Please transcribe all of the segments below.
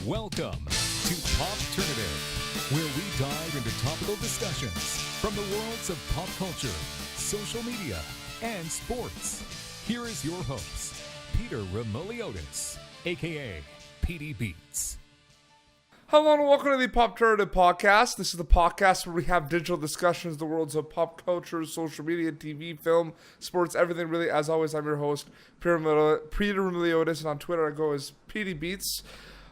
Welcome to Popternative, where we dive into topical discussions from the worlds of pop culture, social media, and sports. Here is your host, Peter Remoliotis, aka PD Beats. Hello and welcome to the Popternative podcast. This is the podcast where we have digital discussions, the worlds of pop culture, social media, TV, film, sports, everything really. As always, I'm your host, Peter Remoliotis, and on Twitter I go as PD Beats.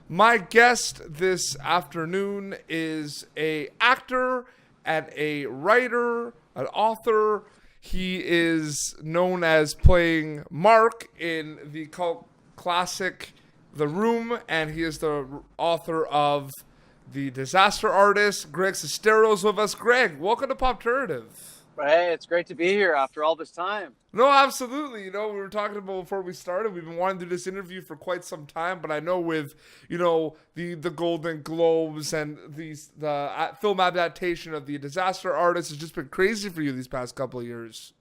My guest this afternoon is an actor and a writer, an author. He is known as playing Mark in the cult classic The Room, and he is the author of The Disaster Artist. Greg Sestero is with us. Greg, welcome to Popternative. Hey, it's great to be here after all this time. No, absolutely. You know, we were talking about before we started, we've been wanting to do this interview for quite some time, but I know with, you know, the Golden Globes and the film adaptation of The Disaster Artist has just been crazy for you these past couple of years.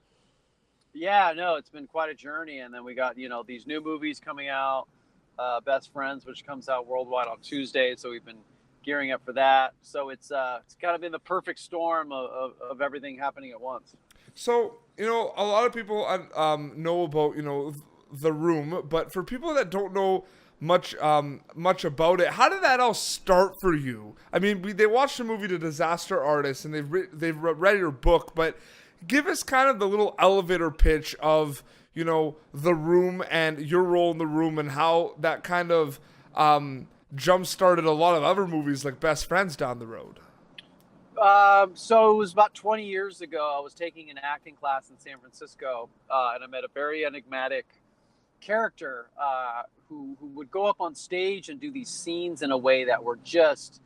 Yeah, no, it's been quite a journey. And then we got, you know, these new movies coming out, Best Friends, which comes out worldwide on Tuesday. So we've been gearing up for that. So it's kind of been the perfect storm of everything happening at once. So, you know, a lot of people know about, you know, The Room, but for people that don't know much about it, how did that all start for you? I mean, they watched the movie The Disaster Artist and they've read your book, but give us kind of the little elevator pitch of, you know, The Room and your role in The Room and how that kind of jump-started a lot of other movies like Best Friends down the road. So it was about 20 years ago. I was taking an acting class in San Francisco, and I met a very enigmatic character who would go up on stage and do these scenes in a way that were just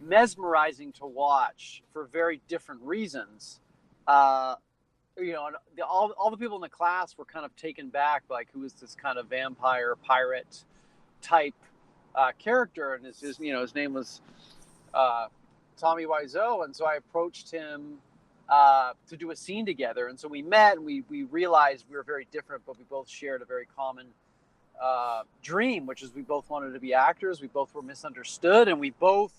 mesmerizing to watch for very different reasons. You know, and all the people in the class were kind of taken back, like, who is this kind of vampire pirate type character? And his name was Tommy Wiseau, and so I approached him to do a scene together. And so we met, and we realized we were very different, but we both shared a very common dream, which is we both wanted to be actors. We both were misunderstood, and we both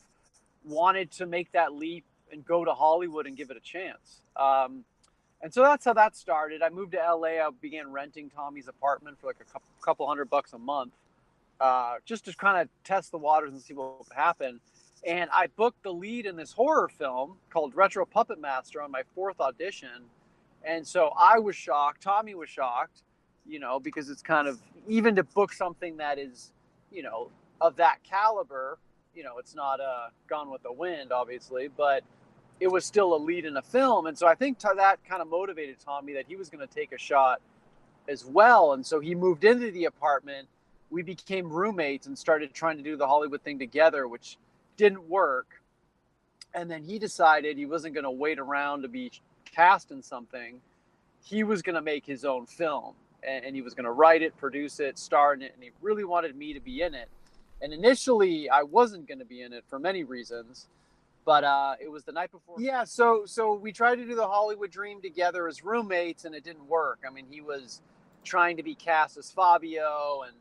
wanted to make that leap and go to Hollywood and give it a chance. And so that's how that started. I moved to LA. I began renting Tommy's apartment for like a couple $100 a month, just to kind of test the waters and see what would happen. And I booked the lead in this horror film called Retro Puppet Master on my fourth audition. And so I was shocked. Tommy was shocked, you know, because it's kind of, even to book something that is, you know, of that caliber, you know, it's not Gone with the Wind, obviously, but it was still a lead in a film. And so I think that kind of motivated Tommy that he was going to take a shot as well. And so he moved into the apartment. We became roommates and started trying to do the Hollywood thing together, which didn't work. And then he decided he wasn't going to wait around to be cast in something. He was going to make his own film, and he was going to write it, produce it, star in it. And he really wanted me to be in it. And initially I wasn't going to be in it for many reasons. But it was the night before. Yeah, so we tried to do the Hollywood dream together as roommates, and it didn't work. I mean, he was trying to be cast as Fabio, and,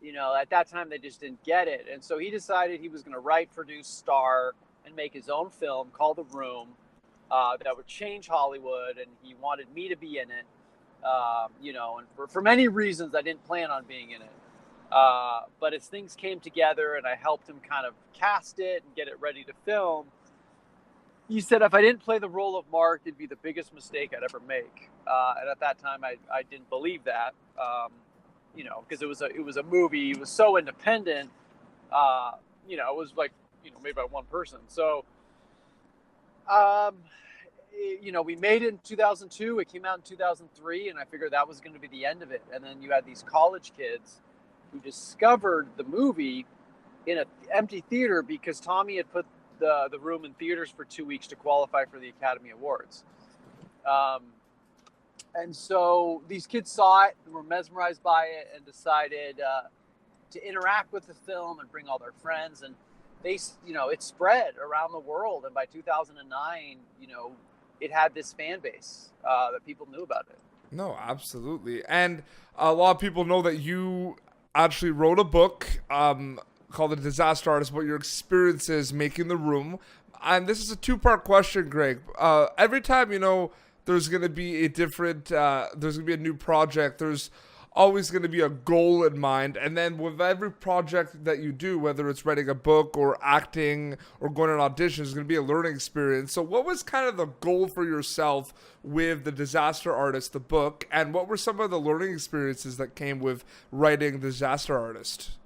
you know, at that time they just didn't get it. And so he decided he was going to write, produce, star, and make his own film called The Room that would change Hollywood, and he wanted me to be in it. You know, and for many reasons I didn't plan on being in it. But as things came together and I helped him kind of cast it and get it ready to film, he said if I didn't play the role of Mark, it'd be the biggest mistake I'd ever make. And at that time, I didn't believe that, you know, because it was a movie. It was so independent. You know, it was like, you know, made by one person. So, you know, we made it in 2002. It came out in 2003, and I figured that was going to be the end of it. And then you had these college kids who discovered the movie in an empty theater because Tommy had put the Room in theaters for 2 weeks to qualify for the Academy Awards. And so these kids saw it and were mesmerized by it and decided to interact with the film and bring all their friends. And they, you know, it spread around the world. And by 2009, you know, it had this fan base that people knew about it. No, absolutely. And a lot of people know that you actually wrote a book called The Disaster Artist, about your experiences making The Room. And this is a two-part question, Greg. Every time, there's going to be there's going to be a new project, there's always going to be a goal in mind. And then with every project that you do, whether it's writing a book or acting or going on auditions, it's going to be a learning experience. So what was kind of the goal for yourself with The Disaster Artist, the book, and what were some of the learning experiences that came with writing Disaster Artist?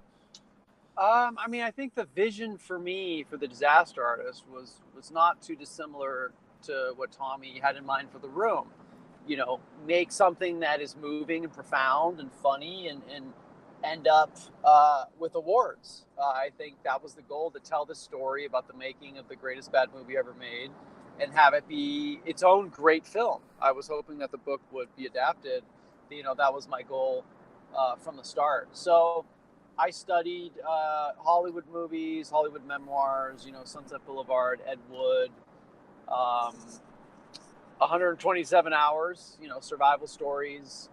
I think the vision for me for The Disaster Artist was not too dissimilar to what Tommy had in mind for The Room. Make something that is moving and profound and funny and end up with awards. I think that was the goal, to tell the story about the making of the greatest bad movie ever made and have it be its own great film. I was hoping that the book would be adapted. That was my goal from the start. So I studied Hollywood movies, Hollywood memoirs, Sunset Boulevard, Ed Wood, 127 Hours, survival stories,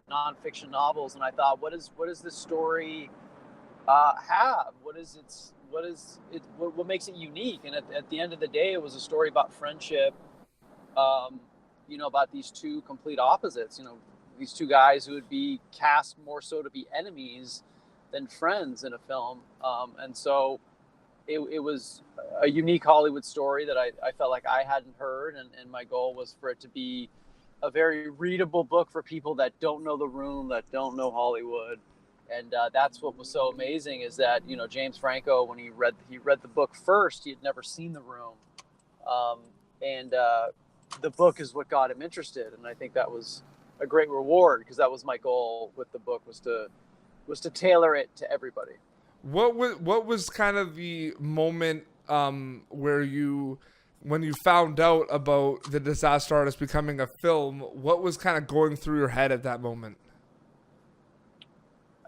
nonfiction novels, and I thought, what does this story have? What makes it unique? And at the end of the day, it was a story about friendship, about these two complete opposites. These two guys who would be cast more so to be enemies than friends in a film, and so it was a unique Hollywood story that I felt like I hadn't heard, and my goal was for it to be a very readable book for people that don't know The Room, that don't know Hollywood. And that's what was so amazing, is that James Franco, when he read the book first, he had never seen The Room, and the book is what got him interested. And I think that was a great reward, because that was my goal with the book, was to tailor it to everybody. What was kind of the moment where when you found out about The Disaster Artist becoming a film, what was kind of going through your head at that moment?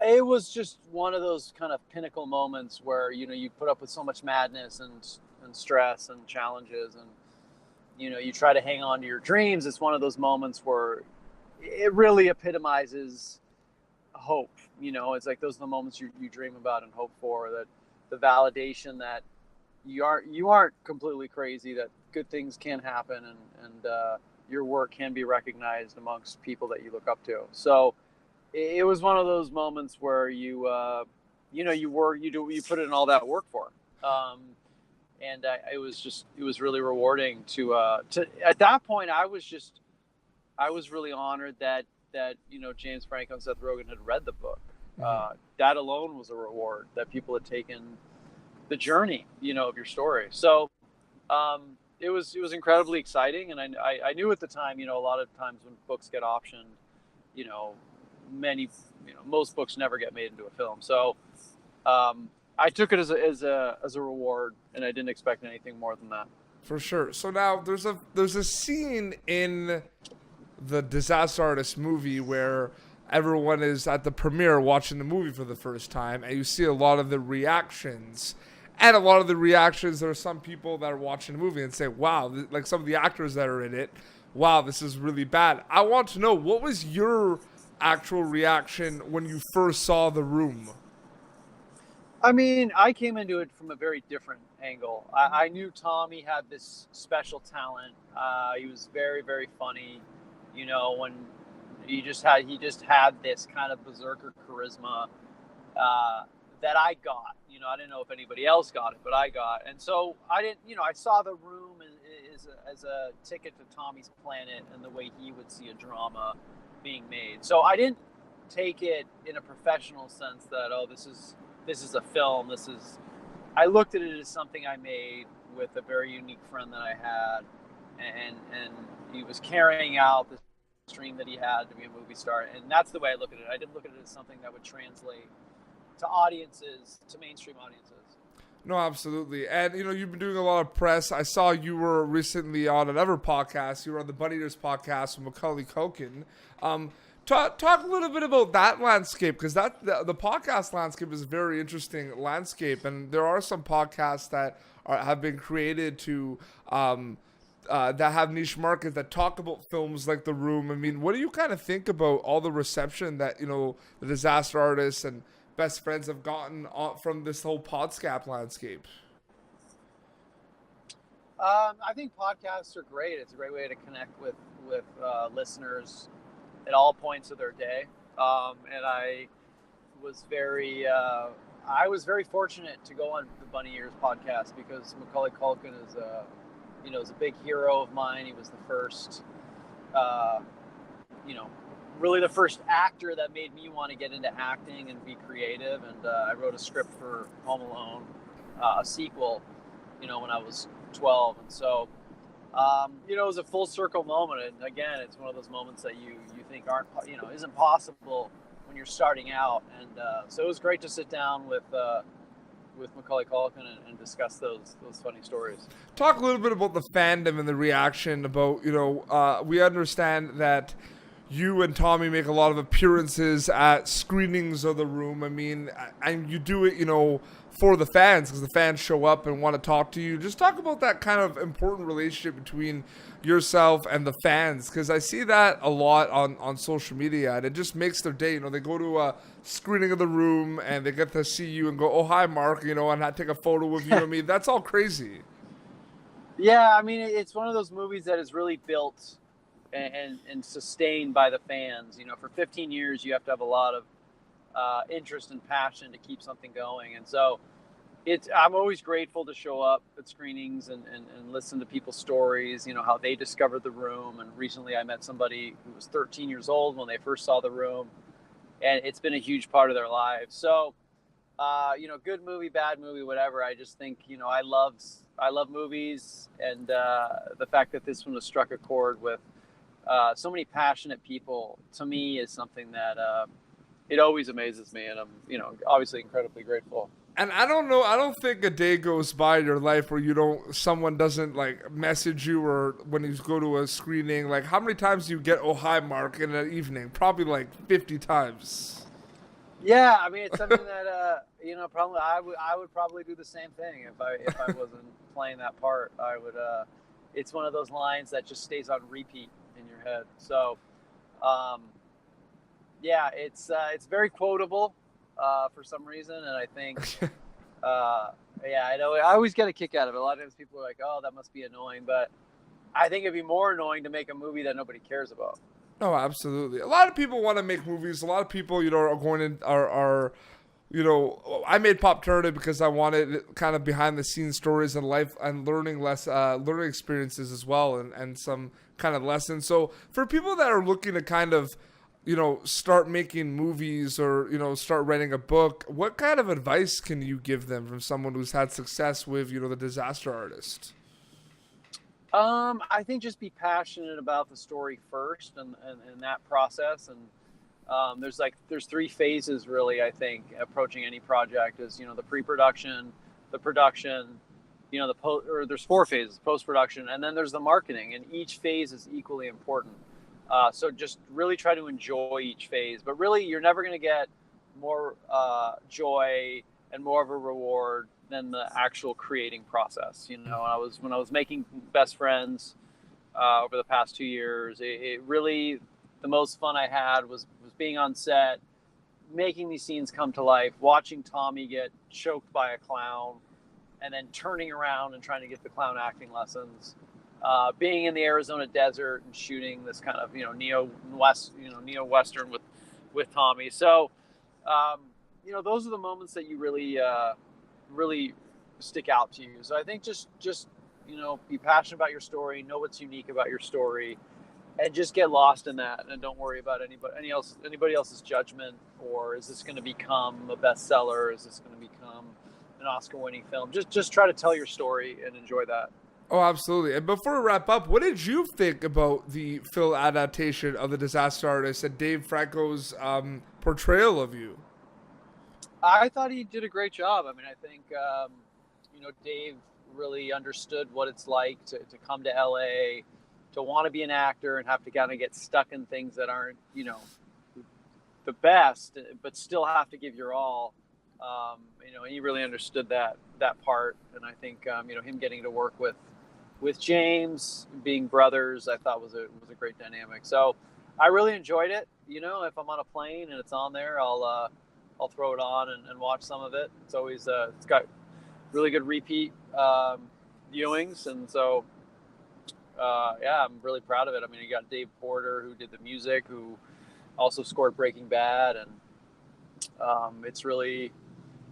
It was just one of those kind of pinnacle moments where, you put up with so much madness and stress and challenges, and, you try to hang on to your dreams. It's one of those moments where it really epitomizes hope. It's like those are the moments you dream about and hope for, that the validation that you aren't completely crazy, that good things can happen, and your work can be recognized amongst people that you look up to. So it was one of those moments where you put in all that work for, and it was really rewarding to at that point. I was really honored that James Franco and Seth Rogen had read the book. That alone was a reward, that people had taken the journey, of your story. So it was incredibly exciting, and I knew at the time, a lot of times when books get optioned, most books never get made into a film. So I took it as a reward, and I didn't expect anything more than that. For sure. So now there's a scene in the Disaster Artist movie where everyone is at the premiere watching the movie for the first time, and you see a lot of the reactions. And a lot of the reactions, there are some people that are watching the movie and say, wow, like some of the actors that are in it, wow, this is really bad. I want to know, what was your actual reaction when you first saw The Room? I came into it from a very different angle. I knew Tommy had this special talent. He was very, very funny. When he just had this kind of berserker charisma that I got. I didn't know if anybody else got it, but I got. And so I didn't. I saw The Room as a ticket to Tommy's planet and the way he would see a drama being made. So I didn't take it in a professional sense that, this is a film. I looked at it as something I made with a very unique friend that I had, and he was carrying out this dream that he had to be a movie star, and that's the way I look at it. I didn't look at it as something that would translate to audiences, to mainstream audiences. No, absolutely. And, you've been doing a lot of press. I saw you were recently on another podcast. You were on the Bunny Eaters podcast with Macaulay Culkin. Talk a little bit about that landscape, because the podcast landscape is a very interesting landscape, and there are some podcasts that have been created to that have niche markets that talk about films like The Room. What do you kind of think about all the reception that The Disaster Artist and best friends have gotten from this whole Podscap landscape? I think podcasts are great. It's a great way to connect with listeners at all points of their day. And was very I was very fortunate to go on the Bunny Ears podcast because Macaulay Culkin is a big hero of mine. He was the first, really the first actor that made me want to get into acting and be creative. And I wrote a script for Home Alone, a sequel, when I was 12. And so, it was a full circle moment. And again, it's one of those moments that you think isn't possible when you're starting out. And so it was great to sit down with Macaulay Culkin and discuss those funny stories. Talk a little bit about the fandom and the reaction about, we understand that you and Tommy make a lot of appearances at screenings of The Room. I mean, and you do it, for the fans, because the fans show up and want to talk to you. Just talk about that kind of important relationship between yourself and the fans, because I see that a lot on social media, and it just makes their day. They go to a screening of The Room and they get to see you and go, "Oh, hi, Mark," and I take a photo with you. I mean, that's all crazy. Yeah, I mean, it's one of those movies that is really built and sustained by the fans. For 15 years, you have to have a lot of interest and passion to keep something going. And so I'm always grateful to show up at screenings and listen to people's stories, how they discovered The Room. And recently I met somebody who was 13 years old when they first saw The Room, and it's been a huge part of their lives. So, good movie, bad movie, whatever. I just think, I love movies, and the fact that this one has struck a chord with so many passionate people, to me, is something that it always amazes me, and I'm, obviously incredibly grateful. And I don't think a day goes by in your life where someone doesn't like message you, or when you go to a screening, like how many times do you get, "Oh, hi, Mark," in an evening? Probably like 50 times. Yeah, I mean, it's something that, probably I would probably do the same thing if I wasn't playing that part. I would, it's one of those lines that just stays on repeat in your head. So, yeah, it's very quotable for some reason, and I think, I know I always get a kick out of it. A lot of times people are like, "Oh, that must be annoying," but I think it'd be more annoying to make a movie that nobody cares about. Oh, absolutely. A lot of people want to make movies. A lot of people, are going in are I made Pop Turner because I wanted kind of behind the scenes stories and life and learning experiences as well, and some kind of lessons. So for people that are looking to kind of, start making movies or, start writing a book, what kind of advice can you give them from someone who's had success with, the disaster artist? I think just be passionate about the story first and that process. And there's three phases really, I think, approaching any project is, the pre-production, the production, there's four phases: post-production, and then there's the marketing, and each phase is equally important. So just really try to enjoy each phase, but really you're never going to get more joy and more of a reward than the actual creating process. When I was making Best Friends over the past 2 years, it really, the most fun I had was being on set, making these scenes come to life, watching Tommy get choked by a clown, and then turning around and trying to get the clown acting lessons. Being in the Arizona desert and shooting this kind of neo-western with Tommy. So those are the moments that you really stick out to you. So I think just be passionate about your story, know what's unique about your story, and just get lost in that, and don't worry about anybody else's judgment, or is this going to become a bestseller? Is this going to become an Oscar-winning film? Just try to tell your story and enjoy that. Oh, absolutely. And before we wrap up, what did you think about the film adaptation of The Disaster Artist and Dave Franco's portrayal of you? I thought he did a great job. I mean, I think, Dave really understood what it's like to come to LA, to want to be an actor and have to kind of get stuck in things that aren't, the best, but still have to give your all. He really understood that part. And I think, him getting to work with James, being brothers, I thought was a great dynamic. So I really enjoyed it. If I'm on a plane and it's on there, I'll throw it on and watch some of it. It's always it's got really good repeat viewings, and so yeah, I'm really proud of it. I mean, you got Dave Porter, who did the music, who also scored Breaking Bad, and it's really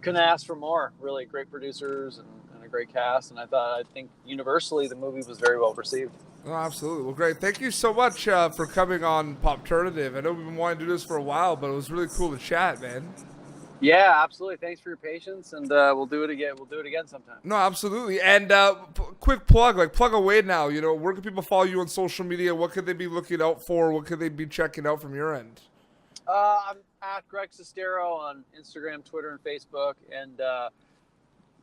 couldn't ask for more. Really great producers and a great cast, and I think universally the movie was very well received. Oh, absolutely. Well, great. Thank you so much for coming on Popternative. I know we've been wanting to do this for a while, but it was really cool to chat, man. Yeah, absolutely. Thanks for your patience, and we'll do it again. We'll do it again sometime. No, absolutely. And quick plug, plug away now. You know, where can people follow you on social media? What could they be looking out for? What could they be checking out from your end? I'm at Greg Sestero on Instagram, Twitter, and Facebook. And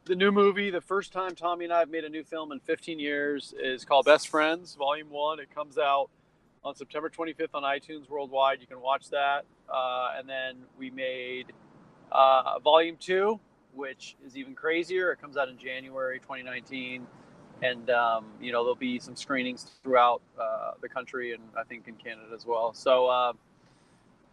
the new movie, the first time Tommy and I have made a new film in 15 years, is called Best Friends, Volume 1. It comes out on September 25th on iTunes worldwide. You can watch that. And then we made Volume 2, which is even crazier. It comes out in January 2019. And, there'll be some screenings throughout the country and I think in Canada as well. So,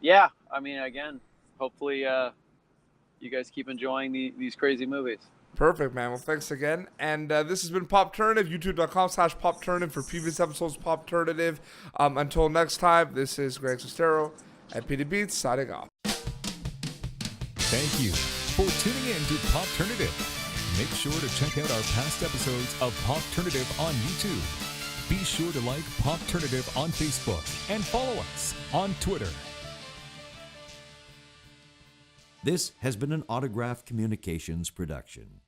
yeah, I mean, again, hopefully you guys keep enjoying these crazy movies. Perfect, man. Well, thanks again. And this has been Popternative, youtube.com/Popternative for previous episodes of Popternative. Until next time, this is Greg Sestero at PD Beats signing off. Thank you for tuning in to Popternative. Make sure to check out our past episodes of Popternative on YouTube. Be sure to like Popternative on Facebook and follow us on Twitter. This has been an Autograph Communications production.